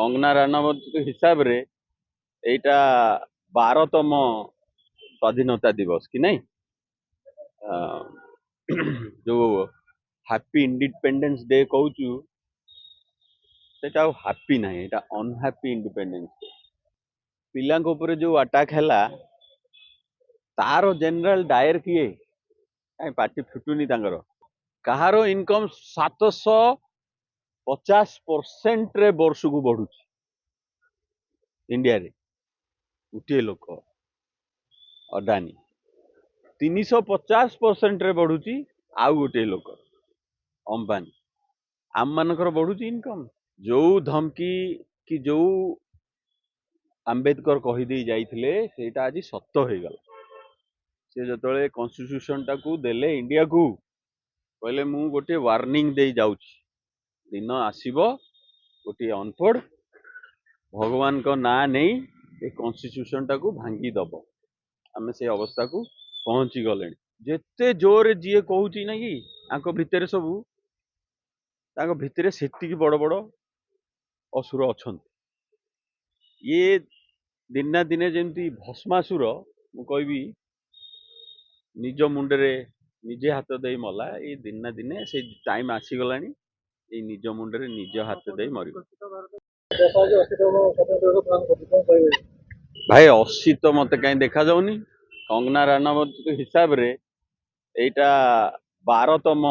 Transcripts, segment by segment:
कंगना राणावत हिसाब रे एटा 12तम स्वाधीनता दिवस कि नहीं जो हैप्पी इंडिपेंडेंस डे कहूचु सेटा हैप्पी नहीं एटा अनहैप्पी इंडिपेंडेंस डे पिलांक ऊपर जो अटैक हैला तार जनरल डायर किए काई पार्टी फुटुनी तांगर कहारो इनकम 750% रे वर्ष को बढ़ुची इंडिया रे गोटे लोक अडानी 350% रे बढ़ुची आउ गोटे लोक अंबानी आम मानकर बढ़ुची इनकम जो धमकी कि जो आंबेडकर कहीदे जाइथिले सेटा आज सत्य हो गला से जतले कॉन्स्टिट्यूशन टाकू देले इंडिया को कहले मु गोटे वार्निंग दे जाउची दिन आसीबो गोटे अनपढ़ भगवान को ना नहीं ए कॉन्स्टिट्यूशन टाकू भांगी दबो आमे से अवस्था को पहुंची गले जेते जोर जी कहूची ना कि आंको भितर सबू तांको भितर सेतिकी बड़ बड़ असुर अछंती ये दिन ना दिने जमती भस्मासुर मु कहबी निज मुंडरे निजे हाथ दे मला ये दिन ना दिने से टाइम आसी गलानी ये निज मुंडरे निज हाथ दे मरी भाई 80 तो मत कहीं देखा जाऊनी कंगना राणावत हिसाब रे एटा 12तम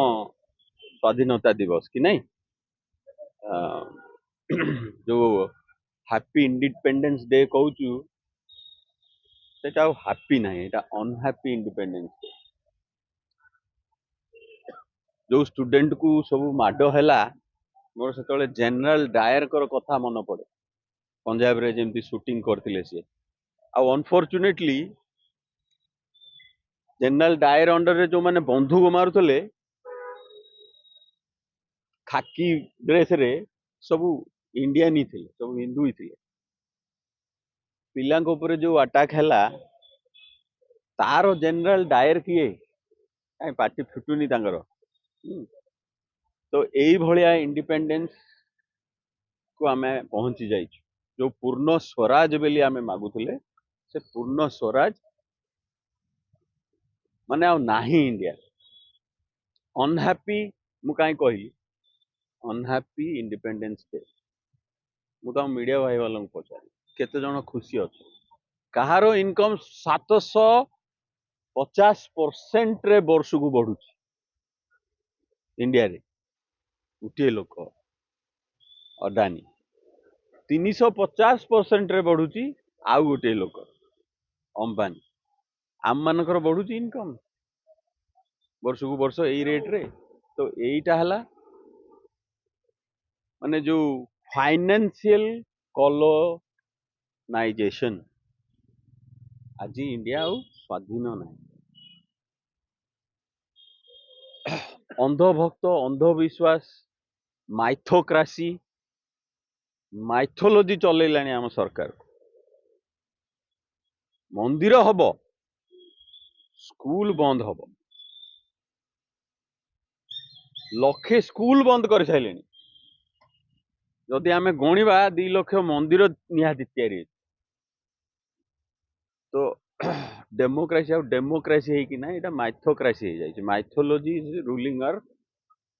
स्वाधीनता दिवस कि नहीं जो हैप्पी इंडिपेंडेंस डे कहूचु सेटा हैप्पी नहीं एटा अनहैप्पी इंडिपेंडेंस डे जो स्टूडेंट को सब माड हैला मोर से जनरल डायर कर कथा मन पड़े पंजाब रे जेमती शूटिंग करथिले से आ अनफॉर्चुनेटली जनरल डायर अंडर रे जो माने बंदूक मारुथले खाकी ड्रेस रे सब इंडियन ही थे सब हिंदू ही थे पिलांक ऊपर जो अटैक हैला तार जनरल डायर किए काई पार्टी फुटुनी तांगर तो एई भलिया इंडिपेंडेंस को आमे पहुंची जाइछु जो पूर्ण स्वराज बेली आमे मागुथले से पूर्ण स्वराज माने आ नाही इंडिया अनहैप्पी मु काई कही अनहैप्पी इंडिपेंडेंस डे मु तो मीडिया भाई वालों को पचारि केते जण खुशी अछि कहारो इनकम 750% रे वर्ष को बढ़ुची इंडिया रे गोटे लोक अडानी 350% रे बढ़ुची आउ गोटे लोक अंबानी आम मानकर बढ़ुची इनकम वर्ष को वर्ष एई रेट रे तो एईटा हला माने जो फाइनेंशियल कॉलोनाइजेशन आज इंडिया आउ स्वाधीन ना अंधभक्त अंधविश्वास माइथोक्रासी माइथोलॉजी चलैलानी आम सरकार मंदिर हब स्कूल बंद हब लक्षे स्कूल बंद कर सारे जदि आम गणिबा 2 लाख मंदिर निहाती तैयारी तो डेमोक्रेसी आउ डेमोक्रेसी है कि ना एटा माइथोक्रेसी है जाइए mythology is ruling our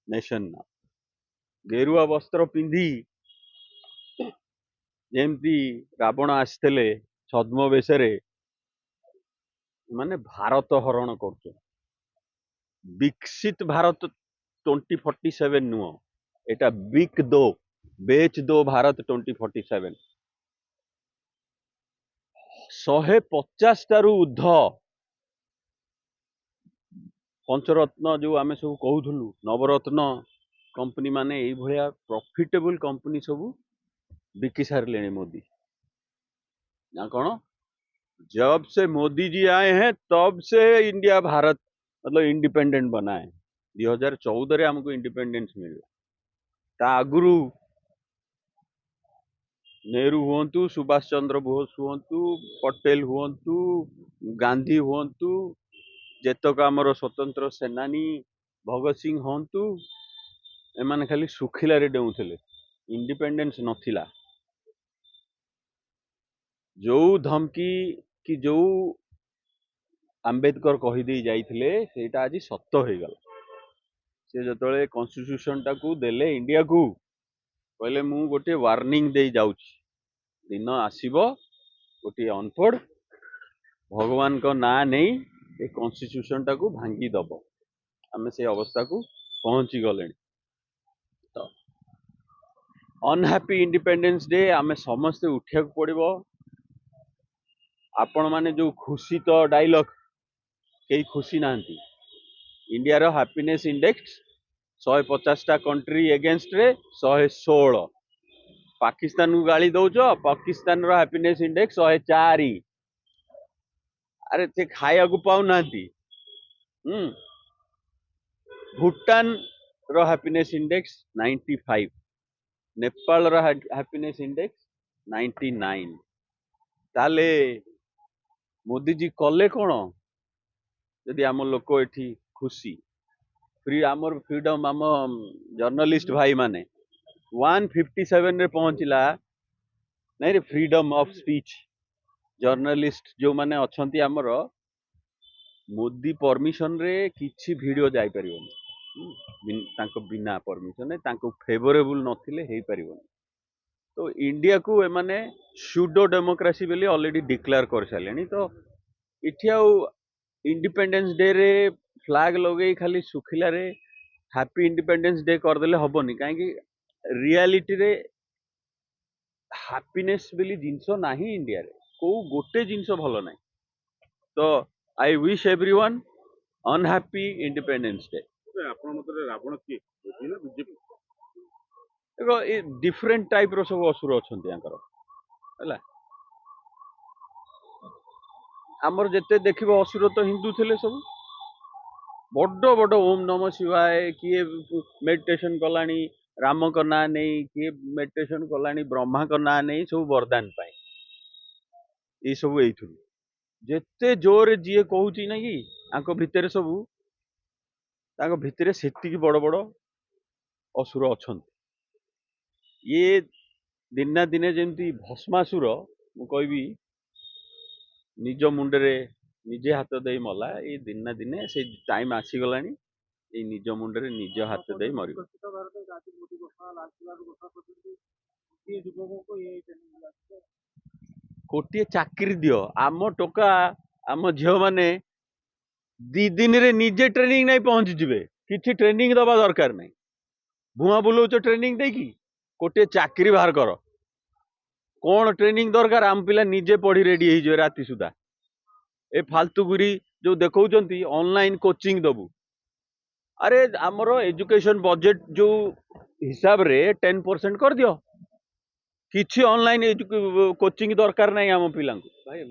nation ना गेरुआ वस्त्र पिंधि जेमती रावण आसते छद्म बेशरे माने भारत हरण कर विकसित भारत 2047 नुह एटा बिक दो बेच दो भारत 2047 150 टारू ऊर्ध पंचरत्न जो आमे सब कहूथलु नवरत्न कंपनी माने एई भलिया प्रॉफिटेबल कंपनी सब बिकी सारले मोदी ना कौन जब से मोदी जी आए हैं तब से इंडिया भारत मतलब इंडिपेंडेंट बना है 2014 रे हमको इंडिपेंडेंस मिला ता आगुरु नेहरू हुंतु सुभाष चंद्र बोस हुंतु पटेल हुंतु गांधी हुंतु जेतक आमर स्वतंत्र सेनानी भगत सिंह हुंतु एमाने खाली सुखिला रे डेउथले इंडिपेंडेंस नथिला जो धमकी कि जो आंबेडकर कहीदे जाइथिले सेटा आज सत्य हो गला से जो कन्स्टिट्यूशन टाकू देले इंडिया को कहले मु गोटे वार्निंग दे जाउछि दिन आसीबो गोटे अनपढ़ भगवान को ना नहीं ए कन्स्टिट्यूशन टाकू भांगी दब आमे से अवस्था को पहुंची गले तो अनहैप्पी इंडिपेंडेंस डे आमे समस्ते उठिया पड़ो आपण माने जो खुशी तो डायलॉग कई खुशी नांती इंडिया रो हैप्पीनेस इंडेक्स 150टा कंट्री एगेंस्ट रे 116 पाकिस्तान को गाली दौच पाकिस्तान रो हैप्पीनेस इंडेक्स 104 अरे से खाया को पाऊ नांती भूटान रो हैप्पीनेस इंडेक्स 95 नेपाल रो हैप्पीनेस इंडेक्स 99 ताले मोदी जी कले कौन जदि आम लोक एठी खुशी फ्री आमर फ्रीडम आम जर्नलिस्ट भाई माने 157 रे पहुंचला नहीं रे फ्रीडम ऑफ स्पीच जर्नलिस्ट जो माने अछंती आमर मोदी परमिशन रे किछि वीडियो जाई परिबोनी तांको बिना परमिशन तांको फेवरेबल नथिले हेई परिबोनी तो इंडिया को एमाने सुडो डेमोक्रेसी बेली ऑलरेडी डिक्लेयर कर सालेनी तो इठी आउ इंडिपेंडेंस डे रे फ्लैग लगे खाली सुखिला रे हैप्पी इंडिपेंडेंस डे कर देले हबनी काहे कि रियलिटी रे हैप्पीनेस बेली जिंसो नाही इंडिया रे को गोटे जिंसो भलो नाही तो I wish everyone unhappy independence day आपण मतरे रावण की मोदी ना बीजेपी देखो ए डिफरेंट टाइप रो सब असुर अछंती आंकर हला आमर जेते देखिबो असुर तो हिंदू थिले सब बड़ बड़ ओम नमः शिवाय किए मेडिटेशन कलानी राम को ना नहीं किए मेडिटेशन कलानी ब्रह्मा को ना नहीं सब वरदान पाए ये सब एथुन जेते जोर जीए कहूची ना कि आंको भितरे सब तांको भितरे सेति बड़ बड़ असुर अछंती ये दिन ना दिने जेमती भस्मासुर मु कहबी निज मुंडरे निजे हाथ दे मला ये दिन ना दिने से टाइम आसी गलानी ये निज मुंडरे निज हाथ दे मरि कोटिए चाकरी दियो आम टोका आम झील माने 2 दिन रे निजे ट्रेनिंग नहीं पहुंची जिवे किछि ट्रेनिंग दबा दरकार नहीं भुआ बुलाउच ट्रेनिंग देकी कोटिए चाकरी बाहर कर कौन ट्रेनिंग दरकार आम पिला निजे पढ़ी रेडी हो राति सुधा ए फालतूगिरी जो देखौचंती ऑनलाइन कोचिंग दबु अरे आमर एजुकेशन बजेट जो हिसाब रे 10% कर दियो किछि ऑनलाइन कोचिंग दरकार नहीं आम पिला भाई